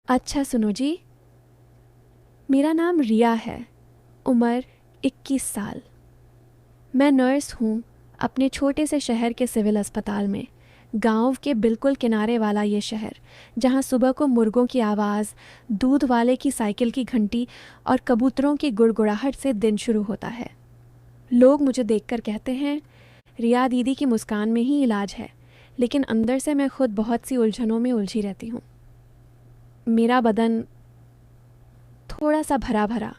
अच्छा सुनो जी, मेरा नाम रिया है। उम्र 21 साल। मैं नर्स हूँ अपने छोटे से शहर के सिविल अस्पताल में। गांव के बिल्कुल किनारे वाला ये शहर, जहाँ सुबह को मुर्गों की आवाज़, दूध वाले की साइकिल की घंटी और कबूतरों की गुड़गुड़ाहट से दिन शुरू होता है। लोग मुझे देखकर कहते हैं, रिया दीदी की मुस्कान में ही इलाज है। लेकिन अंदर से मैं खुद बहुत सी उलझनों में उलझी रहती हूँ। मेरा बदन थोड़ा सा भरा भरा,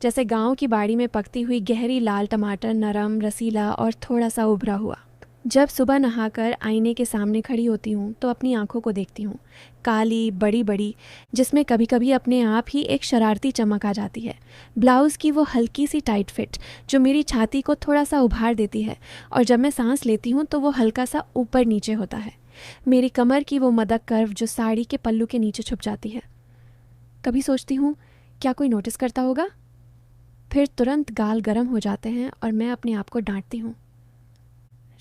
जैसे गांव की बाड़ी में पकती हुई गहरी लाल टमाटर, नरम, रसीला और थोड़ा सा उभरा हुआ। जब सुबह नहाकर आईने के सामने खड़ी होती हूँ तो अपनी आंखों को देखती हूँ, काली बड़ी बड़ी, जिसमें कभी कभी अपने आप ही एक शरारती चमक आ जाती है। ब्लाउज़ की वो हल्की सी टाइट फिट जो मेरी छाती को थोड़ा सा उभार देती है, और जब मैं सांस लेती हूँ तो वो हल्का सा ऊपर नीचे होता है। मेरी कमर की वो मदक कर्व जो साड़ी के पल्लू के नीचे छुप जाती है। कभी सोचती हूँ, क्या कोई नोटिस करता होगा? फिर तुरंत गाल गर्म हो जाते हैं और मैं अपने आप को डांटती हूँ,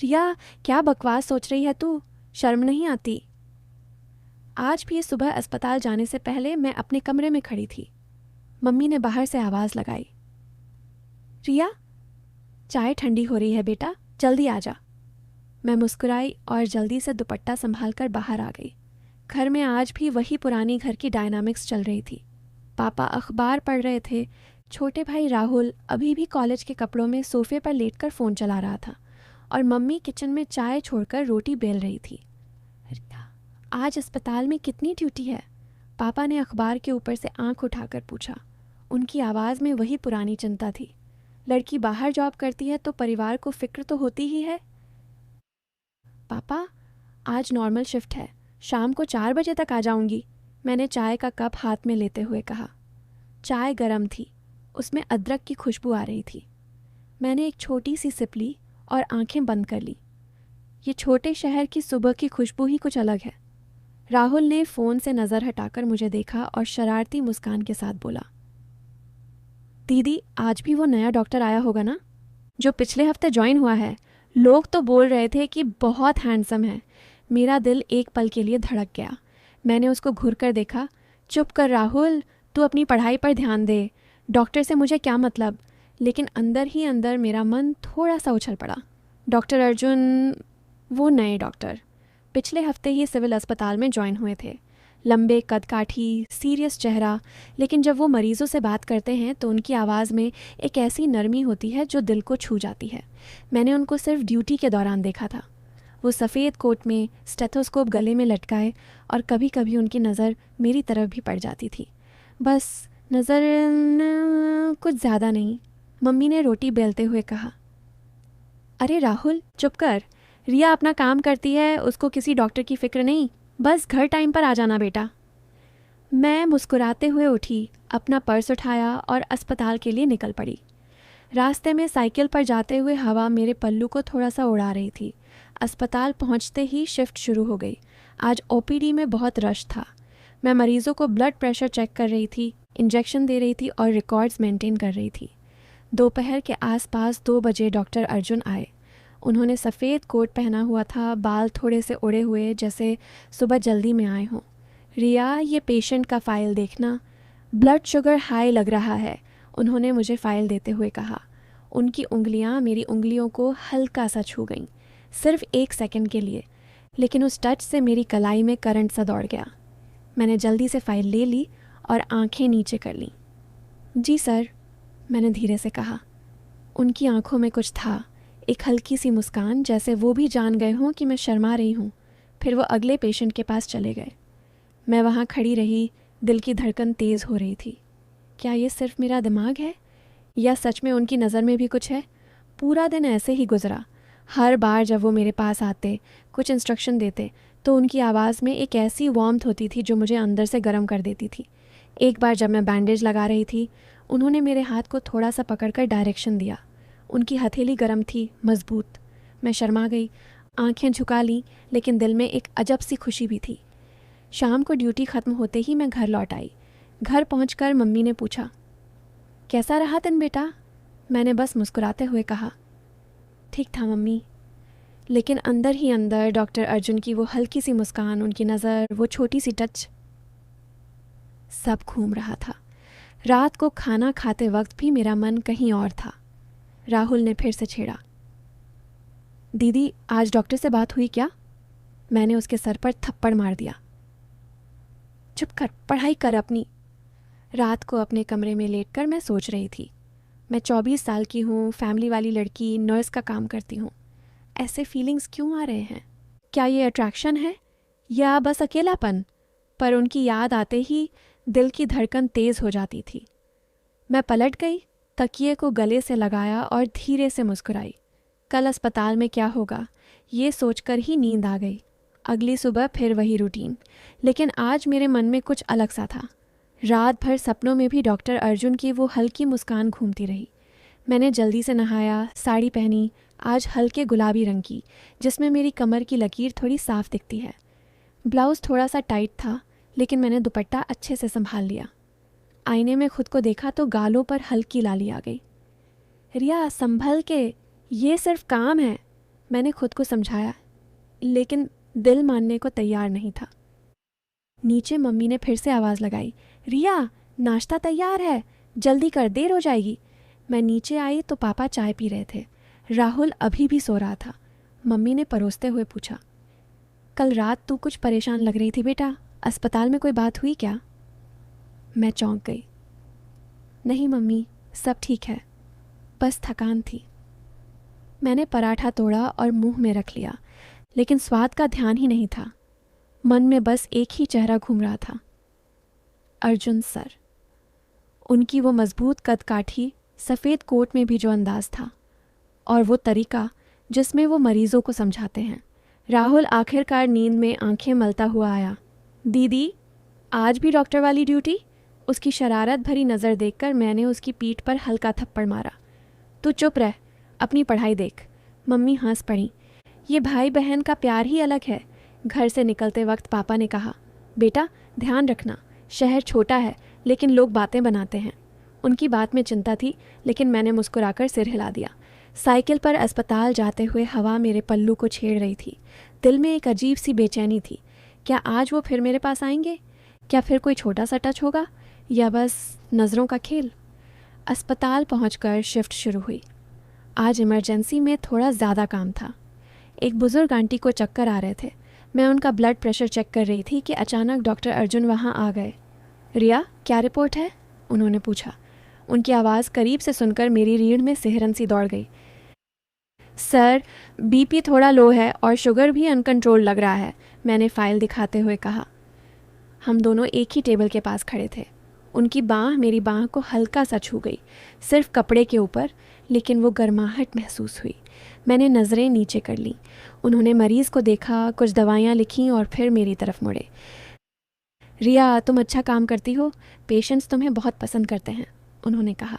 रिया क्या बकवास सोच रही है तू? शर्म नहीं आती? आज भी सुबह अस्पताल जाने से पहले मैं अपने कमरे में खड़ी थी। मम्मी ने बाहर से आवाज़ लगाई, रिया चाय ठंडी हो रही है बेटा, जल्दी आ जा। मैं मुस्कुराई और जल्दी से दुपट्टा संभाल कर बाहर आ गई। घर में आज भी वही पुरानी घर की डायनामिक्स चल रही थी। पापा अखबार पढ़ रहे थे। छोटे भाई राहुल अभी भी कॉलेज के कपड़ों में सोफे पर लेटकर फ़ोन चला रहा था, और मम्मी किचन में चाय छोड़कर रोटी बेल रही थी। आज अस्पताल में कितनी ड्यूटी है? पापा ने अखबार के ऊपर से आंख उठाकर पूछा। उनकी आवाज़ में वही पुरानी चिंता थी। लड़की बाहर जॉब करती है तो परिवार को फिक्र तो होती ही है। पापा, आज नॉर्मल शिफ्ट है, शाम को 4 बजे तक आ जाऊंगी, मैंने चाय का कप हाथ में लेते हुए कहा। चाय गर्म थी, उसमें अदरक की खुशबू आ रही थी। मैंने एक छोटी सी सिप ली और आंखें बंद कर ली। ये छोटे शहर की सुबह की खुशबू ही कुछ अलग है। राहुल ने फ़ोन से नज़र हटाकर मुझे देखा और शरारती मुस्कान के साथ बोला, दीदी आज भी वो नया डॉक्टर आया होगा ना, जो पिछले हफ्ते ज्वाइन हुआ है? लोग तो बोल रहे थे कि बहुत हैंडसम है। मेरा दिल एक पल के लिए धड़क गया। मैंने उसको घूर कर देखा। चुप कर राहुल, तू अपनी पढ़ाई पर ध्यान दे, डॉक्टर से मुझे क्या मतलब? लेकिन अंदर ही अंदर मेरा मन थोड़ा सा उछल पड़ा। डॉक्टर अर्जुन, वो नए डॉक्टर, पिछले हफ्ते ही सिविल अस्पताल में ज्वाइन हुए थे। लंबे कद काठी, सीरियस चेहरा, लेकिन जब वो मरीज़ों से बात करते हैं तो उनकी आवाज़ में एक ऐसी नरमी होती है जो दिल को छू जाती है। मैंने उनको सिर्फ ड्यूटी के दौरान देखा था। वो सफ़ेद कोट में, स्टेथोस्कोप गले में लटकाए, और कभी कभी उनकी नज़र मेरी तरफ भी पड़ जाती थी। बस नज़र, कुछ ज़्यादा नहीं। मम्मी ने रोटी बेलते हुए कहा, अरे राहुल चुप कर, रिया अपना काम करती है, उसको किसी डॉक्टर की फ़िक्र नहीं, बस घर टाइम पर आ जाना बेटा। मैं मुस्कुराते हुए उठी, अपना पर्स उठाया और अस्पताल के लिए निकल पड़ी। रास्ते में साइकिल पर जाते हुए हवा मेरे पल्लू को थोड़ा सा उड़ा रही थी। अस्पताल पहुंचते ही शिफ्ट शुरू हो गई। आज ओपीडी में बहुत रश था। मैं मरीज़ों को ब्लड प्रेशर चेक कर रही थी, इंजेक्शन दे रही थी और रिकॉर्ड्स मेंटेन कर रही थी। दोपहर के आसपास 2 बजे डॉक्टर अर्जुन आए। उन्होंने सफ़ेद कोट पहना हुआ था, बाल थोड़े से उड़े हुए, जैसे सुबह जल्दी में आए हों। रिया, ये पेशेंट का फ़ाइल देखना, ब्लड शुगर हाई लग रहा है, उन्होंने मुझे फ़ाइल देते हुए कहा। उनकी उंगलियां मेरी उंगलियों को हल्का सा छू गईं, सिर्फ 1 सेकंड के लिए, लेकिन उस टच से मेरी कलाई में करंट सा दौड़ गया। मैंने जल्दी से फ़ाइल ले ली और आंखें नीचे कर लीं। जी सर, मैंने धीरे से कहा। उनकी आंखों में कुछ था, एक हल्की सी मुस्कान, जैसे वो भी जान गए हों कि मैं शर्मा रही हूँ। फिर वो अगले पेशेंट के पास चले गए। मैं वहाँ खड़ी रही, दिल की धड़कन तेज़ हो रही थी। क्या ये सिर्फ मेरा दिमाग है, या सच में उनकी नज़र में भी कुछ है? पूरा दिन ऐसे ही गुजरा। हर बार जब वो मेरे पास आते, कुछ इंस्ट्रक्शन देते, तो उनकी आवाज़ में एक ऐसी वार्मथ होती थी जो मुझे अंदर से गर्म कर देती थी। एक बार जब मैं बैंडेज लगा रही थी, उन्होंने मेरे हाथ को थोड़ा सा पकड़कर डायरेक्शन दिया। उनकी हथेली गर्म थी, मजबूत। मैं शर्मा गई, आंखें झुका लीं, लेकिन दिल में एक अजब सी खुशी भी थी। शाम को ड्यूटी ख़त्म होते ही मैं घर लौट आई। घर पहुंचकर मम्मी ने पूछा, कैसा रहा दिन बेटा? मैंने बस मुस्कुराते हुए कहा, ठीक था मम्मी। लेकिन अंदर ही अंदर डॉक्टर अर्जुन की वो हल्की सी मुस्कान, उनकी नज़र, वो छोटी सी टच, सब घूम रहा था। रात को खाना खाते वक्त भी मेरा मन कहीं और था। राहुल ने फिर से छेड़ा, दीदी आज डॉक्टर से बात हुई क्या? मैंने उसके सर पर थप्पड़ मार दिया। चुप कर, पढ़ाई कर अपनी। रात को अपने कमरे में लेटकर मैं सोच रही थी, मैं 24 साल की हूँ, फैमिली वाली लड़की, नर्स का काम करती हूँ। ऐसे फीलिंग्स क्यों आ रहे हैं? क्या ये अट्रैक्शन है या बस अकेलापन? पर उनकी याद आते ही दिल की धड़कन तेज़ हो जाती थी। मैं पलट गई, तकिए को गले से लगाया और धीरे से मुस्कुराई। कल अस्पताल में क्या होगा ये सोचकर ही नींद आ गई। अगली सुबह फिर वही रूटीन, लेकिन आज मेरे मन में कुछ अलग सा था। रात भर सपनों में भी डॉक्टर अर्जुन की वो हल्की मुस्कान घूमती रही। मैंने जल्दी से नहाया, साड़ी पहनी, आज हल्के गुलाबी रंग की, जिसमें मेरी कमर की लकीर थोड़ी साफ दिखती है। ब्लाउज़ थोड़ा सा टाइट था, लेकिन मैंने दुपट्टा अच्छे से संभाल लिया। आईने में खुद को देखा तो गालों पर हल्की लाली आ गई। रिया संभल के, ये सिर्फ काम है, मैंने खुद को समझाया, लेकिन दिल मानने को तैयार नहीं था। नीचे मम्मी ने फिर से आवाज़ लगाई, रिया नाश्ता तैयार है, जल्दी कर, देर हो जाएगी। मैं नीचे आई तो पापा चाय पी रहे थे। राहुल अभी भी सो रहा था। मम्मी ने परोसते हुए पूछा, कल रात तू कुछ परेशान लग रही थी बेटा, अस्पताल में कोई बात हुई क्या? मैं चौंक गई। नहीं मम्मी, सब ठीक है, बस थकान थी। मैंने पराठा तोड़ा और मुंह में रख लिया, लेकिन स्वाद का ध्यान ही नहीं था। मन में बस एक ही चेहरा घूम रहा था, अर्जुन सर। उनकी वो मजबूत कदकाठी, सफ़ेद कोट में भी जो अंदाज था, और वो तरीका जिसमें वो मरीजों को समझाते हैं। राहुल आखिरकार नींद में आंखें मलता हुआ आया। दीदी आज भी डॉक्टर वाली ड्यूटी? उसकी शरारत भरी नज़र देखकर मैंने उसकी पीठ पर हल्का थप्पड़ मारा। तू चुप रह, अपनी पढ़ाई देख। मम्मी हंस पड़ी। ये भाई बहन का प्यार ही अलग है। घर से निकलते वक्त पापा ने कहा, बेटा ध्यान रखना, शहर छोटा है लेकिन लोग बातें बनाते हैं। उनकी बात में चिंता थी, लेकिन मैंने मुस्कुराकर सिर हिला दिया। साइकिल पर अस्पताल जाते हुए हवा मेरे पल्लू को छेड़ रही थी। दिल में एक अजीब सी बेचैनी थी। क्या आज वो फिर मेरे पास आएंगे? क्या फिर कोई छोटा सा टच होगा, या बस नज़रों का खेल? अस्पताल पहुंचकर शिफ्ट शुरू हुई। आज इमरजेंसी में थोड़ा ज़्यादा काम था। एक बुज़ुर्ग आंटी को चक्कर आ रहे थे। मैं उनका ब्लड प्रेशर चेक कर रही थी कि अचानक डॉक्टर अर्जुन वहाँ आ गए। रिया क्या रिपोर्ट है? उन्होंने पूछा। उनकी आवाज़ करीब से सुनकर मेरी रीढ़ में सिहरन सी दौड़ गई। सर बीपी थोड़ा लो है और शुगर भी अनकंट्रोल लग रहा है, मैंने फ़ाइल दिखाते हुए कहा। हम दोनों एक ही टेबल के पास खड़े थे। उनकी बाँह मेरी बाँह को हल्का सा छू गई, सिर्फ कपड़े के ऊपर, लेकिन वो गर्माहट महसूस हुई। मैंने नज़रें नीचे कर लीं। उन्होंने मरीज़ को देखा, कुछ दवाइयाँ लिखीं और फिर मेरी तरफ मुड़े। रिया तुम अच्छा काम करती हो, पेशेंट्स तुम्हें बहुत पसंद करते हैं, उन्होंने कहा।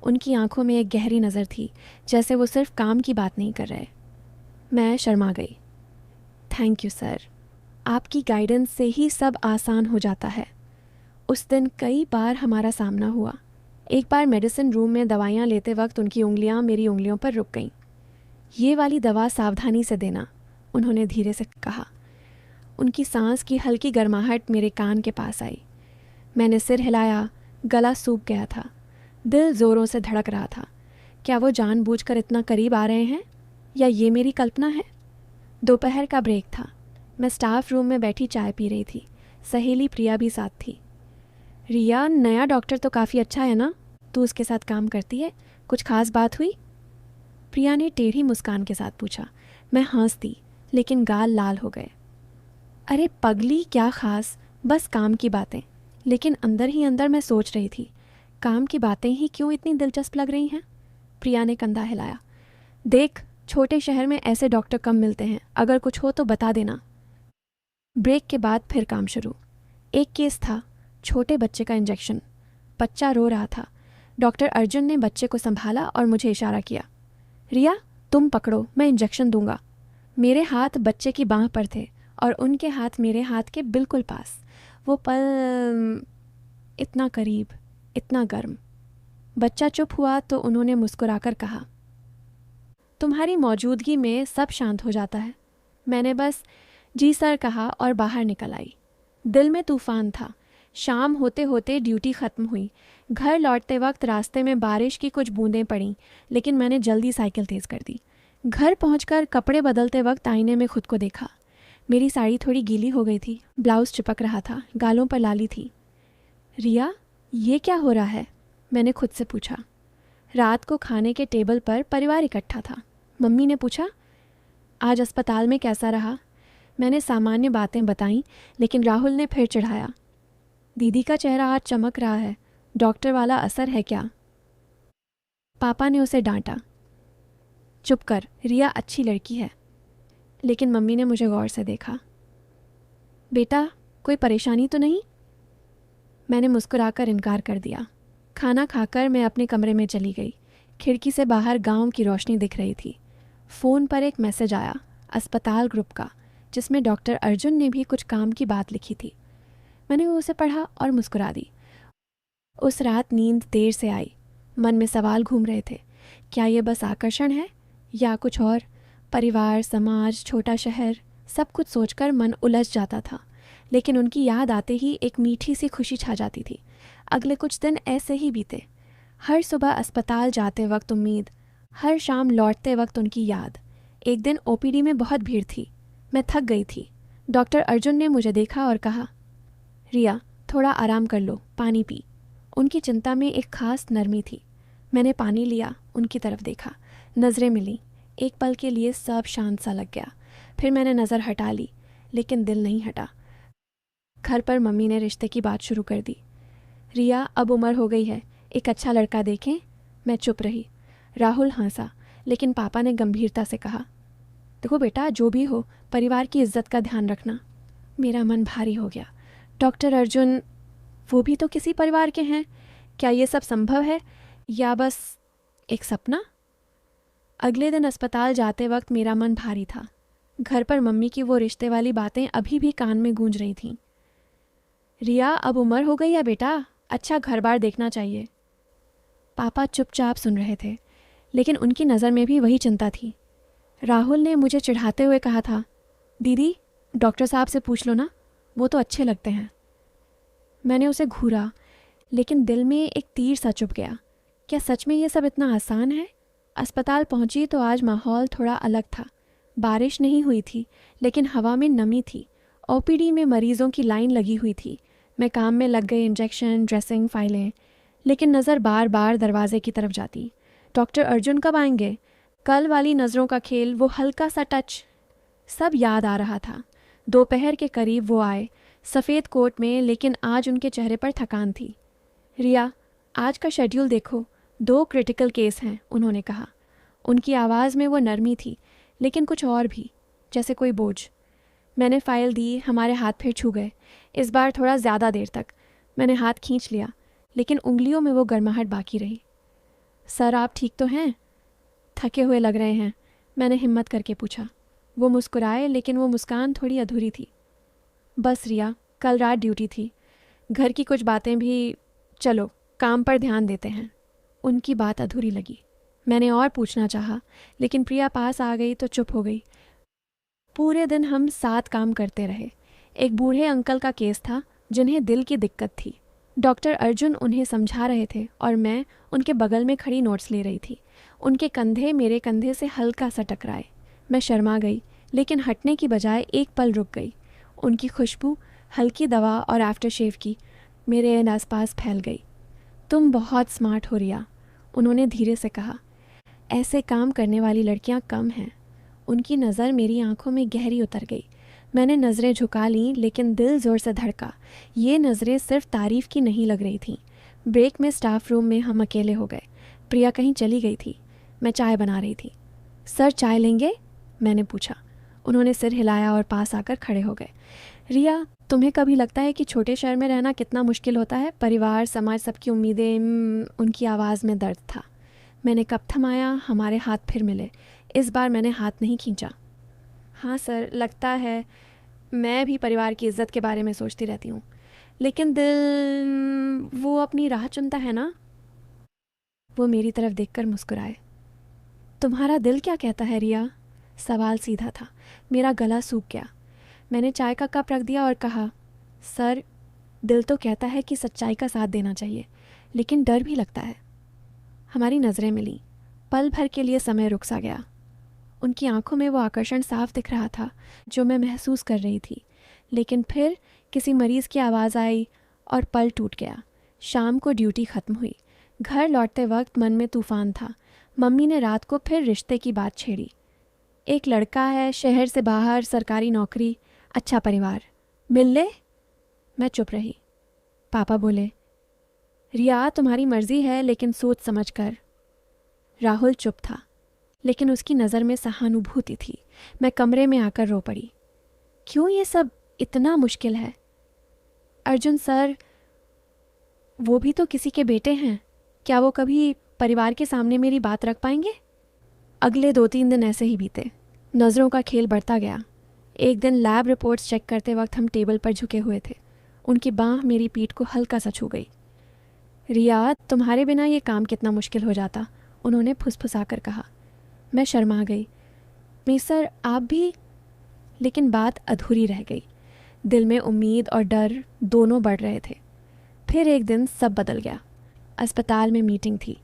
उनकी आंखों में एक गहरी नज़र थी, जैसे वो सिर्फ काम की बात नहीं कर रहे। मैं शर्मा गई। थैंक यू सर, आपकी गाइडेंस से ही सब आसान हो जाता है। उस दिन कई बार हमारा सामना हुआ। एक बार मेडिसिन रूम में दवाइयाँ लेते वक्त उनकी उंगलियाँ मेरी उंगलियों पर रुक गईं। ये वाली दवा सावधानी से देना, उन्होंने धीरे से कहा। उनकी सांस की हल्की गर्माहट मेरे कान के पास आई। मैंने सिर हिलाया, गला सूख गया था, दिल ज़ोरों से धड़क रहा था। क्या वो जानबूझकर इतना करीब आ रहे हैं, या ये मेरी कल्पना है? दोपहर का ब्रेक था। मैं स्टाफ रूम में बैठी चाय पी रही थी। सहेली प्रिया भी साथ थी। रिया नया डॉक्टर तो काफ़ी अच्छा है ना, तू उसके साथ काम करती है, कुछ खास बात हुई? प्रिया ने टेढ़ी मुस्कान के साथ पूछा। मैं हंस दी, लेकिन गाल लाल हो गए। अरे पगली, क्या खास, बस काम की बातें। लेकिन अंदर ही अंदर मैं सोच रही थी, काम की बातें ही क्यों इतनी दिलचस्प लग रही हैं? प्रिया ने कंधा हिलाया। देख, छोटे शहर में ऐसे डॉक्टर कम मिलते हैं, अगर कुछ हो तो बता देना। ब्रेक के बाद फिर काम शुरू। एक केस था, छोटे बच्चे का इंजेक्शन। बच्चा रो रहा था। डॉक्टर अर्जुन ने बच्चे को संभाला और मुझे इशारा किया। रिया तुम पकड़ो, मैं इंजेक्शन दूंगा। मेरे हाथ बच्चे की बाँह पर थे और उनके हाथ मेरे हाथ के बिल्कुल पास। वो पल, इतना करीब, इतना गर्म। बच्चा चुप हुआ तो उन्होंने मुस्कुराकर कहा, तुम्हारी मौजूदगी में सब शांत हो जाता है। मैंने बस जी सर कहा और बाहर निकल आई। दिल में तूफान था, शाम होते होते ड्यूटी ख़त्म हुई। घर लौटते वक्त रास्ते में बारिश की कुछ बूंदें पड़ीं, लेकिन मैंने जल्दी साइकिल तेज़ कर दी। घर पहुंचकर कपड़े बदलते वक्त आईने में खुद को देखा। मेरी साड़ी थोड़ी गीली हो गई थी, ब्लाउज़ चिपक रहा था, गालों पर लाली थी। रिया, ये क्या हो रहा है? मैंने खुद से पूछा। रात को खाने के टेबल पर परिवार इकट्ठा था। मम्मी ने पूछा, आज अस्पताल में कैसा रहा? मैंने सामान्य बातें बताईं, लेकिन राहुल ने फिर चिढ़ाया। दीदी का चेहरा आज चमक रहा है, डॉक्टर वाला असर है क्या? पापा ने उसे डांटा। चुप कर, रिया अच्छी लड़की है। लेकिन मम्मी ने मुझे गौर से देखा। बेटा, कोई परेशानी तो नहीं? मैंने मुस्कुराकर इनकार कर दिया। खाना खाकर मैं अपने कमरे में चली गई। खिड़की से बाहर गांव की रोशनी दिख रही थी। फ़ोन पर एक मैसेज आया, अस्पताल ग्रुप का, जिसमें डॉक्टर अर्जुन ने भी कुछ काम की बात लिखी थी। मैंने उसे पढ़ा और मुस्कुरा दी। उस रात नींद देर से आई। मन में सवाल घूम रहे थे। क्या ये बस आकर्षण है या कुछ और? परिवार, समाज, छोटा शहर, सब कुछ सोचकर मन उलझ जाता था। लेकिन उनकी याद आते ही एक मीठी सी खुशी छा जाती थी। अगले कुछ दिन ऐसे ही बीते। हर सुबह अस्पताल जाते वक्त उम्मीद, हर शाम लौटते वक्त उनकी याद। एक दिन ओपीडी में बहुत भीड़ थी। मैं थक गई थी। डॉक्टर अर्जुन ने मुझे देखा और कहा, रिया, थोड़ा आराम कर लो, पानी पी। उनकी चिंता में एक खास नरमी थी। मैंने पानी लिया, उनकी तरफ देखा, नज़रें मिली। एक पल के लिए सब शांत सा लग गया। फिर मैंने नज़र हटा ली, लेकिन दिल नहीं हटा। घर पर मम्मी ने रिश्ते की बात शुरू कर दी। रिया, अब उम्र हो गई है, एक अच्छा लड़का देखें। मैं चुप रही। राहुल हंसा, लेकिन पापा ने गंभीरता से कहा, देखो बेटा, जो भी हो, परिवार की इज्जत का ध्यान रखना। मेरा मन भारी हो गया। डॉक्टर अर्जुन, वो भी तो किसी परिवार के हैं। क्या ये सब संभव है या बस एक सपना? अगले दिन अस्पताल जाते वक्त मेरा मन भारी था। घर पर मम्मी की वो रिश्ते वाली बातें अभी भी कान में गूंज रही थीं। रिया, अब उम्र हो गई है बेटा, अच्छा घर बार देखना चाहिए। पापा चुपचाप सुन रहे थे, लेकिन उनकी नज़र में भी वही चिंता थी। राहुल ने मुझे चिढ़ाते हुए कहा था, दीदी, डॉक्टर साहब से पूछ लो ना, वो तो अच्छे लगते हैं। मैंने उसे घूरा, लेकिन दिल में एक तीर सा चुभ गया। क्या सच में ये सब इतना आसान है? अस्पताल पहुंची तो आज माहौल थोड़ा अलग था। बारिश नहीं हुई थी, लेकिन हवा में नमी थी। ओपीडी में मरीजों की लाइन लगी हुई थी। मैं काम में लग गई, इंजेक्शन, ड्रेसिंग, फाइलें। लेकिन नज़र बार बार दरवाजे की तरफ जाती। डॉक्टर अर्जुन कब आएंगे? कल वाली नज़रों का खेल, वो हल्का सा टच, सब याद आ रहा था। दोपहर के करीब वो आए, सफ़ेद कोट में, लेकिन आज उनके चेहरे पर थकान थी। रिया, आज का शेड्यूल देखो, 2 क्रिटिकल केस हैं, उन्होंने कहा। उनकी आवाज़ में वो नरमी थी, लेकिन कुछ और भी, जैसे कोई बोझ। मैंने फ़ाइल दी, हमारे हाथ फिर छू गए, इस बार थोड़ा ज़्यादा देर तक। मैंने हाथ खींच लिया, लेकिन उंगलियों में वो गर्माहट बाकी रही। सर, आप ठीक तो हैं? थके हुए लग रहे हैं, मैंने हिम्मत करके पूछा। वो मुस्कुराए, लेकिन वो मुस्कान थोड़ी अधूरी थी। बस रिया, कल रात ड्यूटी थी, घर की कुछ बातें भी, चलो काम पर ध्यान देते हैं। उनकी बात अधूरी लगी। मैंने और पूछना चाहा, लेकिन प्रिया पास आ गई तो चुप हो गई। पूरे दिन हम साथ काम करते रहे। एक बूढ़े अंकल का केस था, जिन्हें दिल की दिक्कत थी। डॉक्टर अर्जुन उन्हें समझा रहे थे और मैं उनके बगल में खड़ी नोट्स ले रही थी। उनके कंधे मेरे कंधे से हल्का सा टकराए। मैं शर्मा गई, लेकिन हटने की बजाय एक पल रुक गई। उनकी खुशबू, हल्की दवा और आफ्टर शेव की, मेरे आसपास फैल गई। तुम बहुत स्मार्ट हो रिया, उन्होंने धीरे से कहा। ऐसे काम करने वाली लड़कियां कम हैं। उनकी नज़र मेरी आंखों में गहरी उतर गई। मैंने नज़रें झुका लीं, लेकिन दिल ज़ोर से धड़का। ये नज़रें सिर्फ तारीफ़ की नहीं लग रही थीं। ब्रेक में स्टाफ रूम में हम अकेले हो गए। प्रिया कहीं चली गई थी। मैं चाय बना रही थी। सर, चाय लेंगे? मैंने पूछा। उन्होंने सिर हिलाया और पास आकर खड़े हो गए। रिया, तुम्हें कभी लगता है कि छोटे शहर में रहना कितना मुश्किल होता है? परिवार, समाज, सबकी उम्मीदें। उनकी आवाज़ में दर्द था। मैंने कप थमाया, हमारे हाथ फिर मिले। इस बार मैंने हाथ नहीं खींचा। हाँ सर, लगता है। मैं भी परिवार की इज्जत के बारे में सोचती रहती हूँ, लेकिन दिल, वो अपनी राह चुनता है ना। वो मेरी तरफ देखकर मुस्कुराए। तुम्हारा दिल क्या कहता है रिया? सवाल सीधा था। मेरा गला सूख गया। मैंने चाय का कप रख दिया और कहा, सर, दिल तो कहता है कि सच्चाई का साथ देना चाहिए, लेकिन डर भी लगता है। हमारी नज़रें मिली। पल भर के लिए समय रुक सा गया। उनकी आंखों में वो आकर्षण साफ दिख रहा था जो मैं महसूस कर रही थी। लेकिन फिर किसी मरीज़ की आवाज़ आई और पल टूट गया। शाम को ड्यूटी ख़त्म हुई। घर लौटते वक्त मन में तूफ़ान था। मम्मी ने रात को फिर रिश्ते की बात छेड़ी। एक लड़का है, शहर से बाहर, सरकारी नौकरी, अच्छा परिवार, मिल ले। मैं चुप रही। पापा बोले, रिया तुम्हारी मर्ज़ी है लेकिन सोच समझ कर। राहुल चुप था, लेकिन उसकी नज़र में सहानुभूति थी। मैं कमरे में आकर रो पड़ी। क्यों ये सब इतना मुश्किल है? अर्जुन सर, वो भी तो किसी के बेटे हैं। क्या वो कभी परिवार के सामने मेरी बात रख पाएंगे? अगले 2-3 दिन ऐसे ही बीते। नज़रों का खेल बढ़ता गया। एक दिन लैब रिपोर्ट्स चेक करते वक्त हम टेबल पर झुके हुए थे। उनकी बाँह मेरी पीठ को हल्का सा छू गई। रिया, तुम्हारे बिना ये काम कितना मुश्किल हो जाता, उन्होंने फुसफुसाकर कहा। मैं शर्मा गई। नहीं सर, आप भी। लेकिन बात अधूरी रह गई। दिल में उम्मीद और डर दोनों बढ़ रहे थे। फिर एक दिन सब बदल गया। अस्पताल में मीटिंग थी।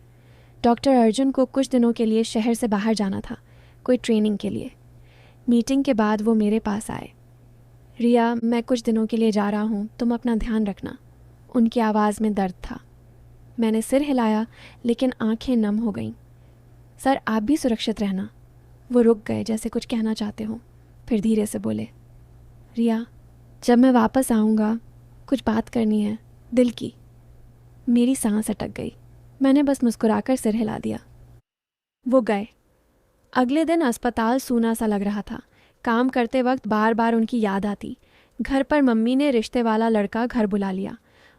डॉक्टर अर्जुन को कुछ दिनों के लिए शहर से बाहर जाना था, कोई ट्रेनिंग के लिए। मीटिंग के बाद वो मेरे पास आए। रिया, मैं कुछ दिनों के लिए जा रहा हूँ, तुम अपना ध्यान रखना। उनकी आवाज़ में दर्द था। मैंने सिर हिलाया, लेकिन आंखें नम हो गईं। सर, आप भी सुरक्षित रहना। वो रुक गए, जैसे कुछ कहना चाहते हों। फिर धीरे से बोले, रिया, जब मैं वापस आऊँगा कुछ बात करनी है, दिल की। मेरी सांस अटक गई। मैंने बस मुस्कुराकर सिर हिला दिया। वो गए। अगले दिन अस्पताल सूना सा लग रहा था। काम करते वक्त बार बार उनकी याद आती। घर पर मम्मी ने रिश्ते वाला लड़का घर बुला लिया।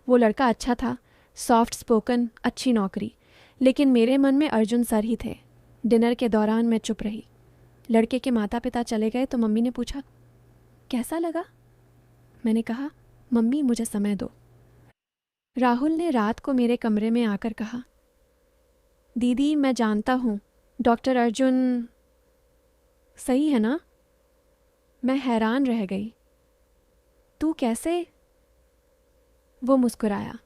वो लड़का अच्छा था, सॉफ्ट स्पोकन, अच्छी नौकरी। लेकिन मेरे मन में अर्जुन सर ही थे। डिनर के दौरान मैं चुप रही। लड़के के माता पिता चले गए तो मम्मी ने पूछा, कैसा लगा? मैंने कहा, मम्मी मुझे समय दो। राहुल ने रात को मेरे कमरे में आकर कहा, दीदी मैं जानता हूँ डॉक्टर अर्जुन सही है ना? मैं हैरान रह गई। तू कैसे? वो मुस्कुराया।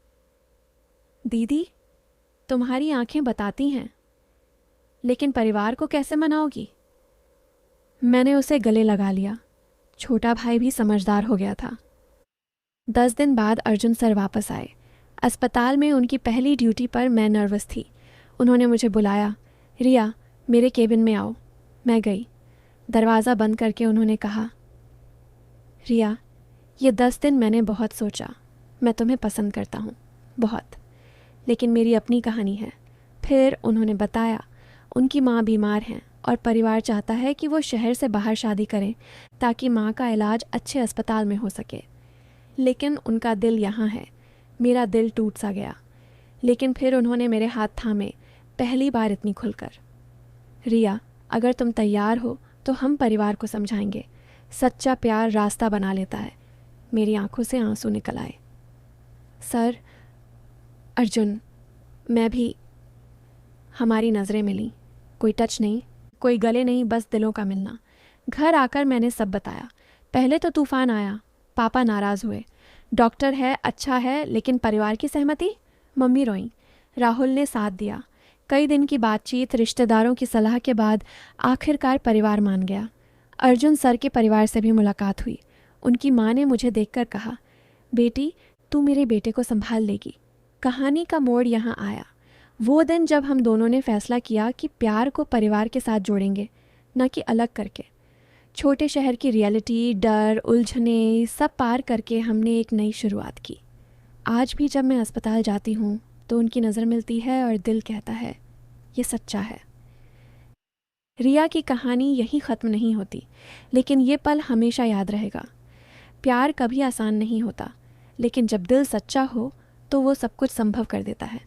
दीदी, तुम्हारी आंखें बताती हैं, लेकिन परिवार को कैसे मनाओगी? मैंने उसे गले लगा लिया। छोटा भाई भी समझदार हो गया था। 10 दिन बाद अर्जुन सर वापस आए। अस्पताल में उनकी पहली ड्यूटी पर मैं नर्वस थी। उन्होंने मुझे बुलाया, रिया मेरे केबिन में आओ। मैं गई। दरवाज़ा बंद करके उन्होंने कहा, रिया, ये 10 दिन मैंने बहुत सोचा। मैं तुम्हें पसंद करता हूँ, बहुत। लेकिन मेरी अपनी कहानी है। फिर उन्होंने बताया, उनकी माँ बीमार हैं और परिवार चाहता है कि वो शहर से बाहर शादी करें ताकि माँ का इलाज अच्छे अस्पताल में हो सके। लेकिन उनका दिल यहाँ है। मेरा दिल टूट सा गया। लेकिन फिर उन्होंने मेरे हाथ थामे, पहली बार इतनी खुलकर। रिया, अगर तुम तैयार हो तो हम परिवार को समझाएंगे। सच्चा प्यार रास्ता बना लेता है। मेरी आंखों से आंसू निकल आए। सर, अर्जुन, मैं भी। हमारी नज़रें मिलीं। कोई टच नहीं, कोई गले नहीं, बस दिलों का मिलना। घर आकर मैंने सब बताया। पहले तो तूफान आया। पापा नाराज़ हुए। डॉक्टर है, अच्छा है, लेकिन परिवार की सहमति? मम्मी रोईं। राहुल ने साथ दिया। कई दिन की बातचीत, रिश्तेदारों की सलाह के बाद आखिरकार परिवार मान गया। अर्जुन सर के परिवार से भी मुलाकात हुई। उनकी माँ ने मुझे देखकर कहा, बेटी तू मेरे बेटे को संभाल लेगी। कहानी का मोड़ यहाँ आया। वो दिन जब हम दोनों ने फैसला किया कि प्यार को परिवार के साथ जोड़ेंगे, न कि अलग करके। छोटे शहर की रियलिटी, डर, उलझने सब पार करके हमने एक नई शुरुआत की। आज भी जब मैं अस्पताल जाती हूँ तो उनकी नज़र मिलती है और दिल कहता है, ये सच्चा है। रिया की कहानी यहीं ख़त्म नहीं होती, लेकिन ये पल हमेशा याद रहेगा। प्यार कभी आसान नहीं होता, लेकिन जब दिल सच्चा हो तो वो सब कुछ संभव कर देता है।